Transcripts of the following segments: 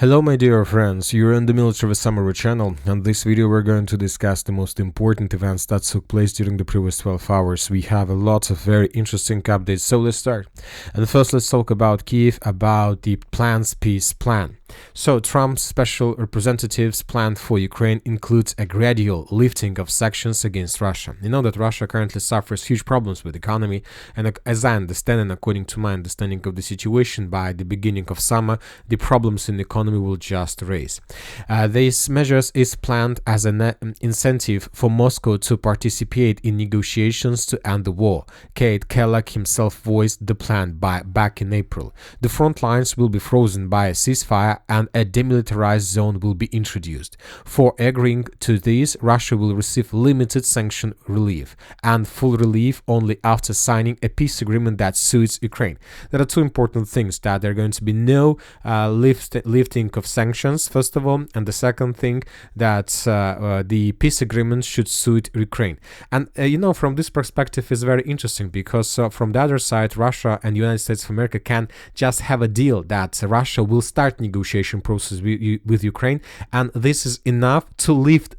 Hello my dear friends, you're in the Military Summary channel, and in this video we're going to discuss the most important events that took place during the previous 12 hours. We have a lot of very interesting updates, so let's start. And first let's talk about Kiev, about the peace plan. So Trump's special representative's plan for Ukraine includes a gradual lifting of sanctions against Russia. You know that Russia currently suffers huge problems with the economy, and as I understand, and according to my understanding of the situation, by the beginning of summer, the problems in the economy will just raise. These measures is planned as an incentive for Moscow to participate in negotiations to end the war. Kate Kellogg himself voiced the plan back in April. The front lines will be frozen by a ceasefire and a demilitarized zone will be introduced. For agreeing to this, Russia will receive limited sanction relief and full relief only after signing a peace agreement that suits Ukraine. There are two important things: that there are going to be no lifting of sanctions, first of all, and the second thing, that the peace agreement should suit Ukraine. And from this perspective is very interesting, because from the other side, Russia and the United States of America can just have a deal that Russia will start negotiation process with Ukraine, and this is enough to lift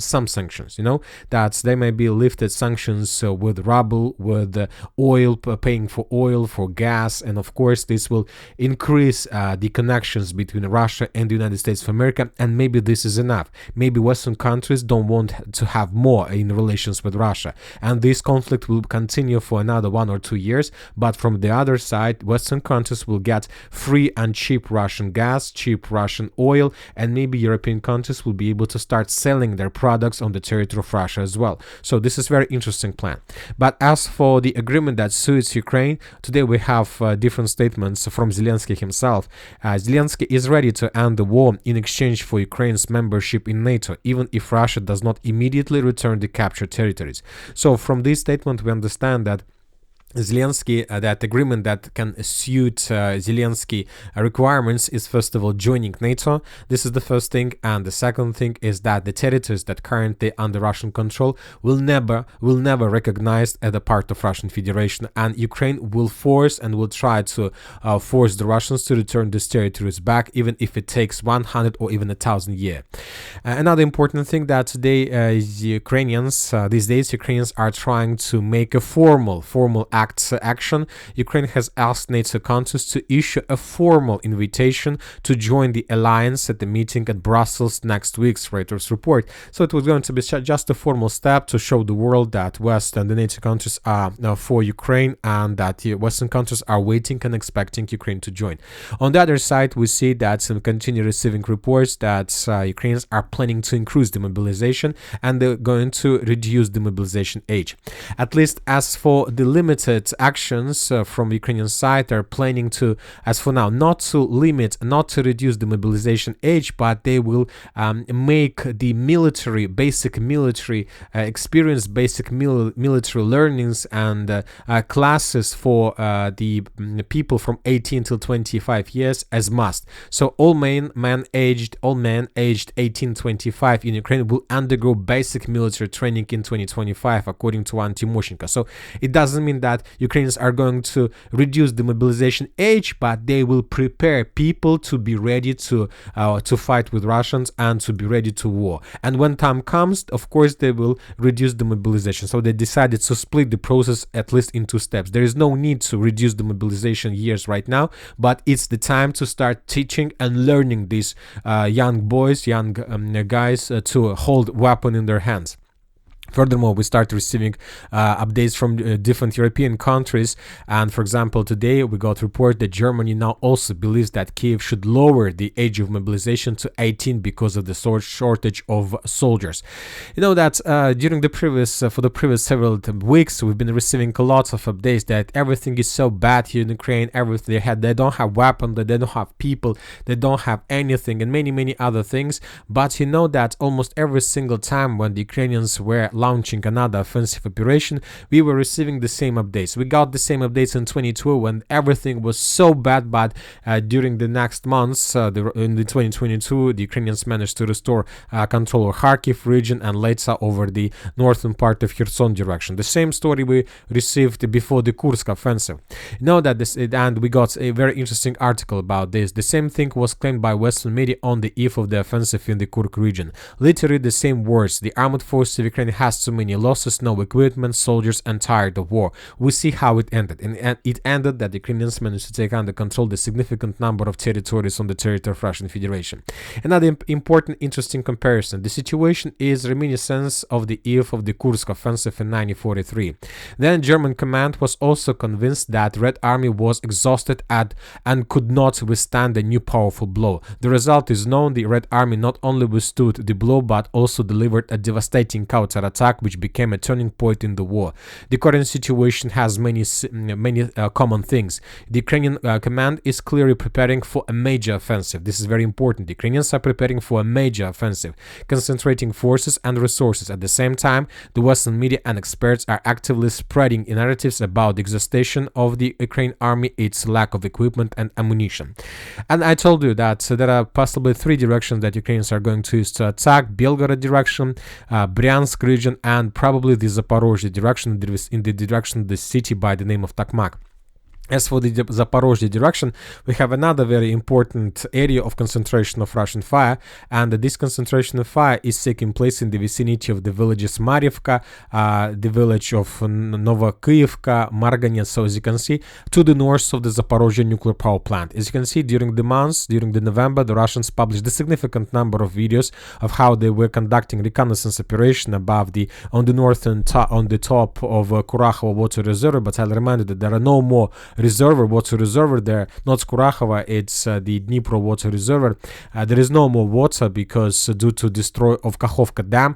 some sanctions. That they may be lifted sanctions with ruble, with oil, paying for oil, for gas, and of course this will increase the connections between Russia and the United States of America, and maybe this is enough. Maybe Western countries don't want to have more in relations with Russia, and this conflict will continue for another 1 or 2 years, but from the other side, Western countries will get free and cheap Russian gas, cheap Russian oil, and maybe European countries will be able to start selling their products on the territory of Russia as well. So this is very interesting plan. But as for the agreement that suits Ukraine, today we have different statements from Zelensky himself. Zelensky is ready to end the war in exchange for Ukraine's membership in NATO, even if Russia does not immediately return the captured territories. So from this statement we understand that Zelensky, that agreement that can suit Zelensky requirements is first of all joining NATO. This is the first thing, and the second thing is that the territories that currently under Russian control will never recognized as a part of Russian Federation, and Ukraine will force and will try to force the Russians to return these territories back, even if it takes 100 or even 1,000 years. Another important thing that today these days Ukrainians are trying to make a formal action. Ukraine has asked NATO countries to issue a formal invitation to join the alliance at the meeting at Brussels next week, Reuters report. So it was going to be just a formal step to show the world that West and the NATO countries are for Ukraine, and that the Western countries are waiting and expecting Ukraine to join. On the other side, we see that some continue receiving reports that Ukrainians are planning to increase the mobilization, and they're going to reduce the mobilization age. At least as for the limited actions from the Ukrainian side, are planning to, as for now, not to reduce the mobilization age, but they will make the basic military experience, basic military learnings and classes for the people from 18 till 25 years as must. So all men aged 18-25 in Ukraine will undergo basic military training in 2025, according to Ann Timoshenko. So it doesn't mean that Ukrainians are going to reduce the mobilization age, but they will prepare people to be ready to fight with Russians and to be ready to war. And when time comes, of course, they will reduce the mobilization. So they decided to split the process at least in 2 steps. There is no need to reduce the mobilization years right now, but it's the time to start teaching and learning these young guys to hold weapon in their hands. Furthermore, we start receiving updates from different European countries, and for example, today we got a report that Germany now also believes that Kiev should lower the age of mobilization to 18 because of the shortage of soldiers. You know that during the previous several weeks, we've been receiving a lot of updates that everything is so bad here in Ukraine. They don't have weapons, they don't have people, they don't have anything, and many other things. But you know that almost every single time when the Ukrainians were launching another offensive operation, we were receiving the same updates. We got the same updates in 2022 when everything was so bad, but during the next months, in the 2022, the Ukrainians managed to restore control of Kharkiv region and later over the northern part of Kherson direction. The same story we received before the Kursk offensive. Know that this, and we got a very interesting article about this. The same thing was claimed by Western media on the eve of the offensive in the Kursk region. Literally the same words. The armed forces of Ukraine has too many losses, no equipment, soldiers, and tired of war. We see how it ended. And it ended that the Ukrainians managed to take under control the significant number of territories on the territory of Russian Federation. Another important, interesting comparison. The situation is reminiscent of the eve of the Kursk offensive in 1943. Then German command was also convinced that Red Army was exhausted and could not withstand a new powerful blow. The result is known. The Red Army not only withstood the blow but also delivered a devastating counterattack which became a turning point in the war. The current situation has many common things. The Ukrainian command is clearly preparing for a major offensive. This is very important. The Ukrainians are preparing for a major offensive, concentrating forces and resources. At the same time, the Western media and experts are actively spreading narratives about the exhaustion of the Ukrainian army, its lack of equipment and ammunition. And I told you that there are possibly three directions that Ukrainians are going to use to attack: Belgorod direction, Bryansk region, and probably the Zaporizhzhia direction, in the direction of the city by the name of Tokmak. As for the Zaporizhzhia direction, we have another very important area of concentration of Russian fire, and this concentration of fire is taking place in the vicinity of the villages Mariivka, the village of Novokyivka, Marganets. So as you can see, to the north of the Zaporizhzhia nuclear power plant. As you can see, during the November, the Russians published a significant number of videos of how they were conducting reconnaissance operation above on the top of Kurakhove water reservoir. But I'll remind you that there are no more water reservoir there, not Kurakhove, it's the Dnipro water reservoir. There is no more water because due to destroy of Kakhovka dam,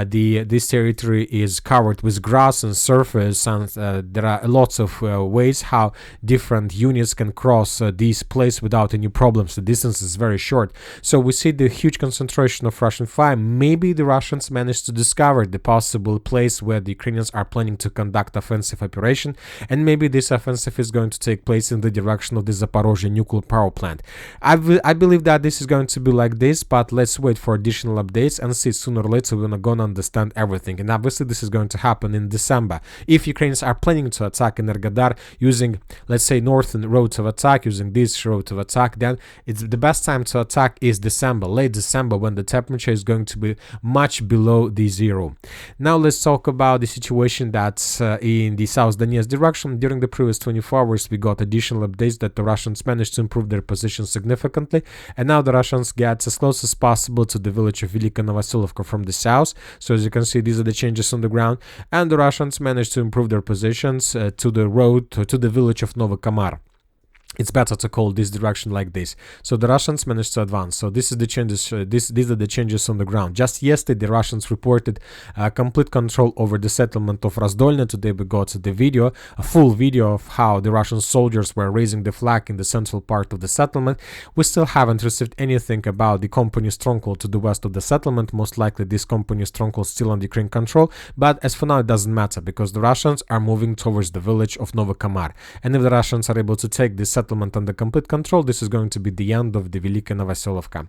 this territory is covered with grass and surface, and there are lots of ways how different units can cross this place without any problems. The distance is very short, so we see the huge concentration of Russian fire. Maybe the Russians managed to discover the possible place where the Ukrainians are planning to conduct offensive operation, and maybe this offensive is going to take place in the direction of the Zaporizhzhia nuclear power plant. I believe that this is going to be like this, but let's wait for additional updates and see. Sooner or later we're going to understand everything, and obviously this is going to happen in December. If Ukrainians are planning to attack Energodar using, let's say, northern road of attack, using this road of attack, then it's the best time to attack is December, late December, when the temperature is going to be much below the zero. Now let's talk about the situation that's in the South Donetsk direction. During the previous 24 hours, we got additional updates that the Russians managed to improve their position significantly, and now the Russians get as close as possible to the village of Velika Novoselovka from the south. So as you can see, these are the changes on the ground, and the Russians managed to improve their positions to the road to the village of Novokamar. It's better to call this direction like this. So the Russians managed to advance. So this is the changes. These are the changes on the ground. Just yesterday, the Russians reported complete control over the settlement of Razdolne. Today we got the video, a full video of how the Russian soldiers were raising the flag in the central part of the settlement. We still haven't received anything about the company stronghold to the west of the settlement. Most likely this company stronghold is still under Ukraine control. But as for now, it doesn't matter because the Russians are moving towards the village of Novokamar. And if the Russians are able to take this settlement under complete control, this is going to be the end of the Velika Novoselovka.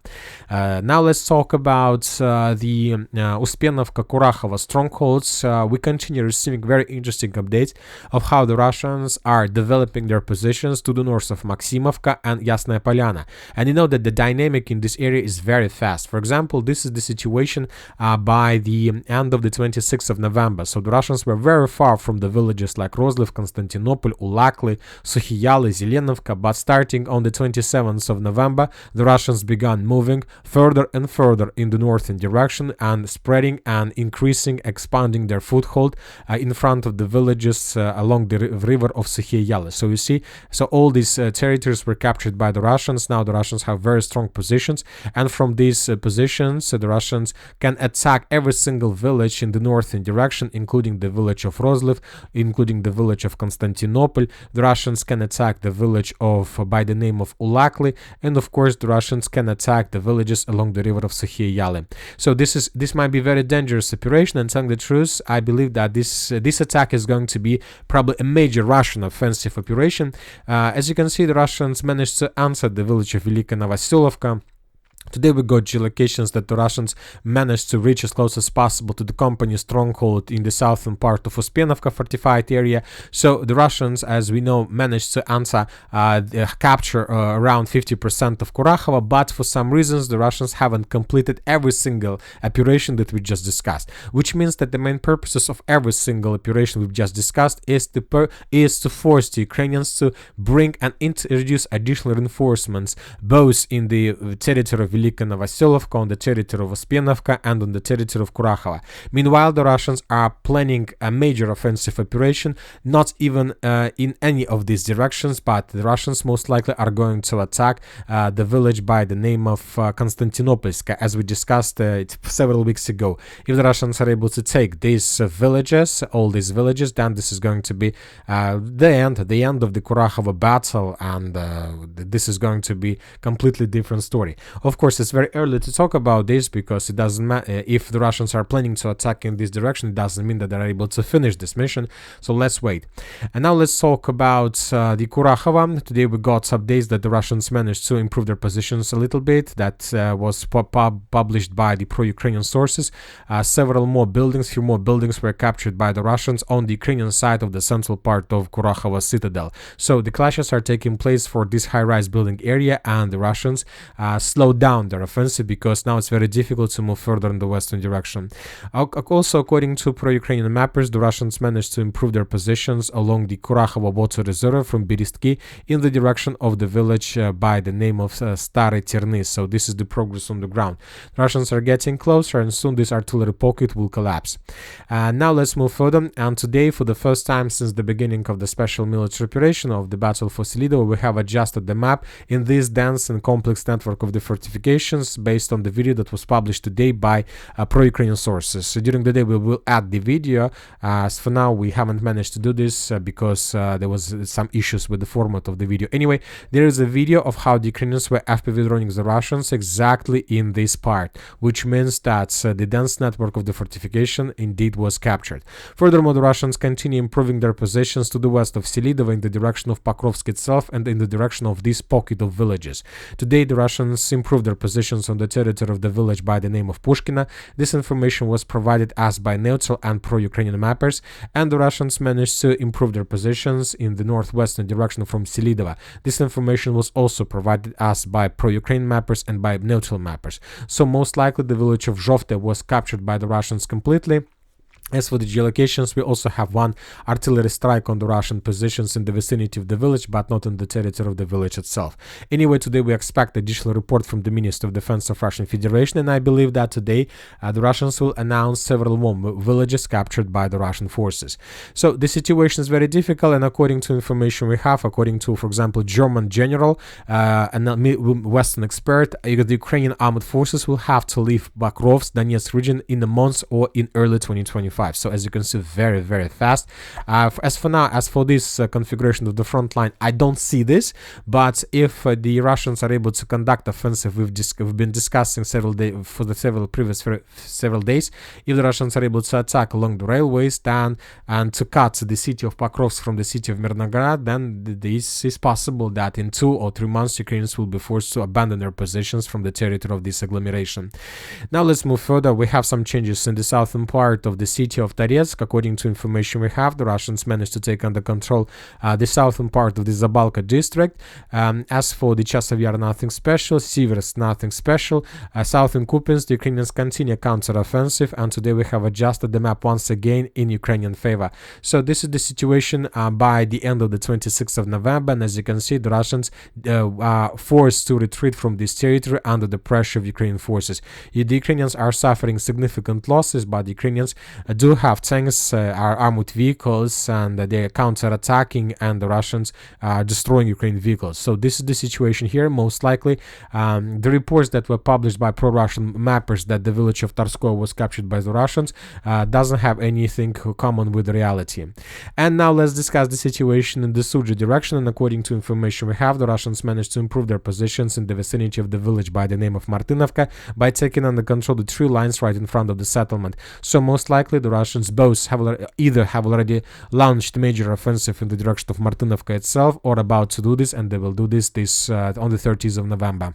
Now let's talk about the Uspenovka, Kurakhove strongholds. We continue receiving very interesting updates of how the Russians are developing their positions to the north of Maximovka and Yasnaya Polyana. And you know that the dynamic in this area is very fast. For example, this is the situation by the end of the 26th of November. So the Russians were very far from the villages like Rozliv, Konstantinopol, Ulakli, Sukhiyaly, Zelenovka, but starting on the 27th of November, the Russians began moving further and further in the northern direction and spreading and increasing, expanding their foothold in front of the villages along the river of Sukhiyaly. So you see, so all these territories were captured by the Russians. Now the Russians have very strong positions, and from these positions, the Russians can attack every single village in the northern direction, including the village of Rozliv, including the village of Constantinople. The Russians can attack the village of by the name of Ulakli, and of course the Russians can attack the villages along the river of Sukhie Yali. So this might be a very dangerous operation, and telling the truth, I believe that this attack is going to be probably a major Russian offensive operation. As you can see, the Russians managed to answer the village of Velika Novoselovka. Today we got geolocations that the Russians managed to reach as close as possible to the company stronghold in the southern part of Uspenovka fortified area. So the Russians, as we know, managed to answer capture around 50% of Kurakhove, but for some reasons the Russians haven't completed every single operation that we just discussed, which means that the main purposes of every single operation we've just discussed is to force the Ukrainians to bring and introduce additional reinforcements both in the territory of Velika Novoselovka, on the territory of Uspenovka, and on the territory of Kurakhove. Meanwhile, the Russians are planning a major offensive operation, not even in any of these directions, but the Russians most likely are going to attack the village by the name of Konstantinopolsk, as we discussed several weeks ago. If the Russians are able to take these villages, all these villages, then this is going to be the end of the Kurakhove battle, and this is going to be completely different story. Of course, it's very early to talk about this because it doesn't matter if the Russians are planning to attack in this direction. It doesn't mean that they're able to finish this mission. So let's wait. And now let's talk about the Kurakhove. Today we got updates that the Russians managed to improve their positions a little bit. That was published by the pro-Ukrainian sources. Several more buildings, few more buildings were captured by the Russians on the Ukrainian side of the central part of Kurakhove citadel. So the clashes are taking place for this high-rise building area, and the Russians slowed down their offensive because now it's very difficult to move further in the western direction. Also, according to pro-Ukrainian mappers, the Russians managed to improve their positions along the Kurakhove water reserve from Berestki in the direction of the village by the name of Stary Terny. So this is the progress on the ground. The Russians are getting closer, and soon this artillery pocket will collapse. Now let's move further, and today, for the first time since the beginning of the special military operation of the battle for Selidovo, we have adjusted the map in this dense and complex network of the fortifications based on the video that was published today by pro-Ukrainian sources. So during the day we will add the video. As for now, we haven't managed to do this because there was some issues with the format of the video. Anyway, there is a video of how the Ukrainians were FPV droning the Russians exactly in this part, which means that the dense network of the fortification indeed was captured. Furthermore, the Russians continue improving their positions to the west of Selidovo in the direction of Pokrovsk itself and in the direction of this pocket of villages. Today the Russians improved their positions on the territory of the village by the name of Pushkina. This information was provided us by neutral and pro-Ukrainian mappers, and the Russians managed to improve their positions in the northwestern direction from Selidovo. This information was also provided us by pro-Ukrainian mappers and by neutral mappers. So most likely the village of Zhovte was captured by the Russians completely. As for the geolocations, we also have one artillery strike on the Russian positions in the vicinity of the village, but not in the territory of the village itself. Anyway, today we expect additional report from the Minister of Defense of Russian Federation, and I believe that today the Russians will announce several more villages captured by the Russian forces. So the situation is very difficult, and according to information we have, according to, for example, German general and Western expert, the Ukrainian armed forces will have to leave Pokrovsk, Donetsk region in a month or in early 2025. So as you can see, very, very fast. As for now, as for this configuration of the front line, I don't see this, but if the Russians are able to conduct offensive, we've been discussing several days, several days, if the Russians are able to attack along the railways then and to cut the city of Pokrovsk from the city of Mirnograd, then this is possible that in 2 or 3 months Ukrainians will be forced to abandon their positions from the territory of this agglomeration. Now let's move further. We have some changes in the southern part of the city of Toretsk. According to information we have, the Russians managed to take under control the southern part of the Zabalka district. As for the Chasiv Yar, nothing special. Siversk, nothing special. Southern Kupiansk, the Ukrainians continue counter-offensive, and today we have adjusted the map once again in Ukrainian favor. So this is the situation by the end of the 26th of November, and as you can see, the Russians are forced to retreat from this territory under the pressure of Ukrainian forces. The Ukrainians are suffering significant losses, but the Ukrainians do have tanks, are armored vehicles, and they're counter-attacking, and the Russians are destroying Ukrainian vehicles. So this is the situation here. Most likely, the reports that were published by pro-Russian mappers that the village of Tarskovo was captured by the Russians doesn't have anything common with reality. And now let's discuss the situation in the Suja direction. And according to information we have, the Russians managed to improve their positions in the vicinity of the village by the name of Martinovka by taking under control the 3 lines right in front of the settlement. So most likely the Russians both have already launched a major offensive in the direction of Martinovka itself, or about to do this, and they will do this on the 30th of November.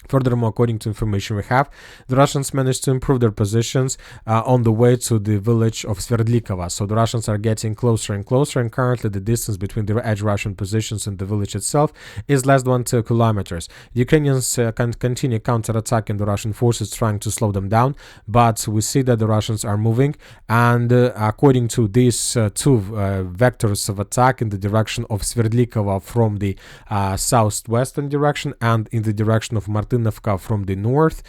Furthermore, according to information we have, the Russians managed to improve their positions on the way to the village of Sverdlikova. So the Russians are getting closer and closer, and currently the distance between the edge Russian positions and the village itself is less than 2 kilometers. The Ukrainians can continue counterattacking the Russian forces, trying to slow them down, but we see that the Russians are moving, and according to these 2 vectors of attack in the direction of Sverdlikova from the southwestern direction, and in the direction of Martinovka from the north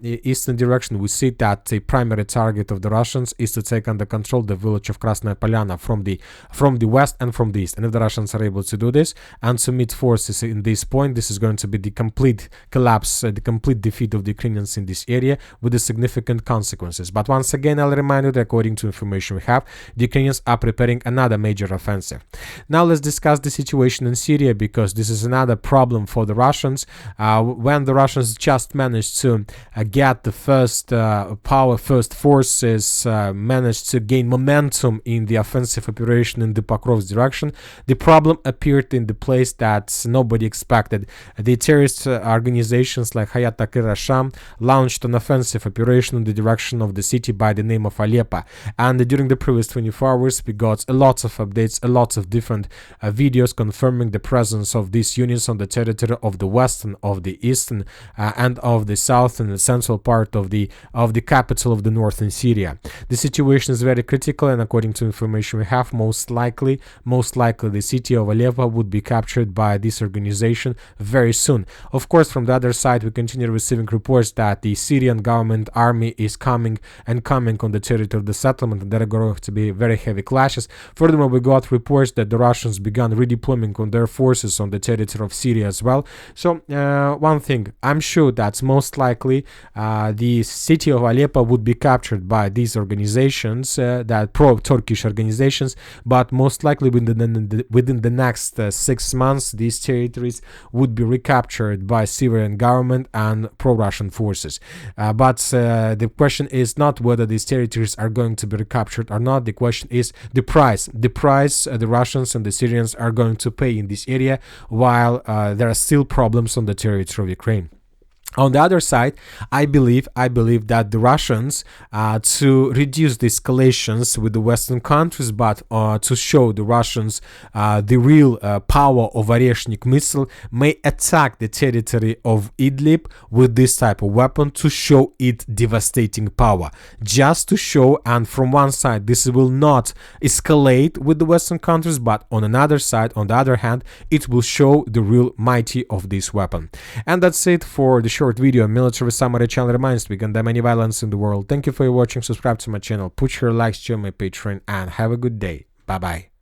eastern direction, we see that the primary target of the Russians is to take under control the village of Krasnaya Polyana from the west and from the east. And if the Russians are able to do this and to meet forces in this point, this is going to be the complete collapse, the complete defeat of the Ukrainians in this area, with the significant consequences. But once again, I'll remind you that according to information we have, the Ukrainians are preparing another major offensive. Now let's discuss the situation in Syria, because this is another problem for the Russians. When the Russians just managed to get the first forces, managed to gain momentum in the offensive operation in the Pokrovsk direction, the problem appeared in the place that nobody expected. The terrorist organizations like Hayat Tahrir al-Sham launched an offensive operation in the direction of the city by the name of Aleppo. And during the previous 24 hours, we got a lot of updates, a lot of different videos confirming the presence of these units on the territory of the western, of the eastern, and of the south and the central part of the capital of the northern Syria. The situation is very critical, and according to information we have, most likely the city of Aleppo would be captured by this organization very soon. Of course, from the other side, we continue receiving reports that the Syrian government army is coming on the territory of the settlement, and there are going to be very heavy clashes. Furthermore, we got reports that the Russians began redeploying on their forces on the territory of Syria as well. So one thing, I'm sure that most likely the city of Aleppo would be captured by these organizations, that pro-Turkish organizations, but most likely within the next 6 months, these territories would be recaptured by Syrian government and pro-Russian forces. But the question is not whether these territories are going to be recaptured or not. The question is the price. The price the Russians and the Syrians are going to pay in this area, while there are still problems on the territory of Ukraine. On the other side, I believe that the Russians, to reduce the escalations with the Western countries, but to show the Russians the real power of Oreshnik missile, may attack the territory of Idlib with this type of weapon to show it devastating power. Just to show, and from one side, this will not escalate with the Western countries, but on another side, on the other hand, it will show the real mighty of this weapon. And that's it for the short video. Military Summary channel reminds we condemn any violence in the world. Thank you for watching. Subscribe to my channel, put your likes, join my Patreon, and have a good day. Bye bye.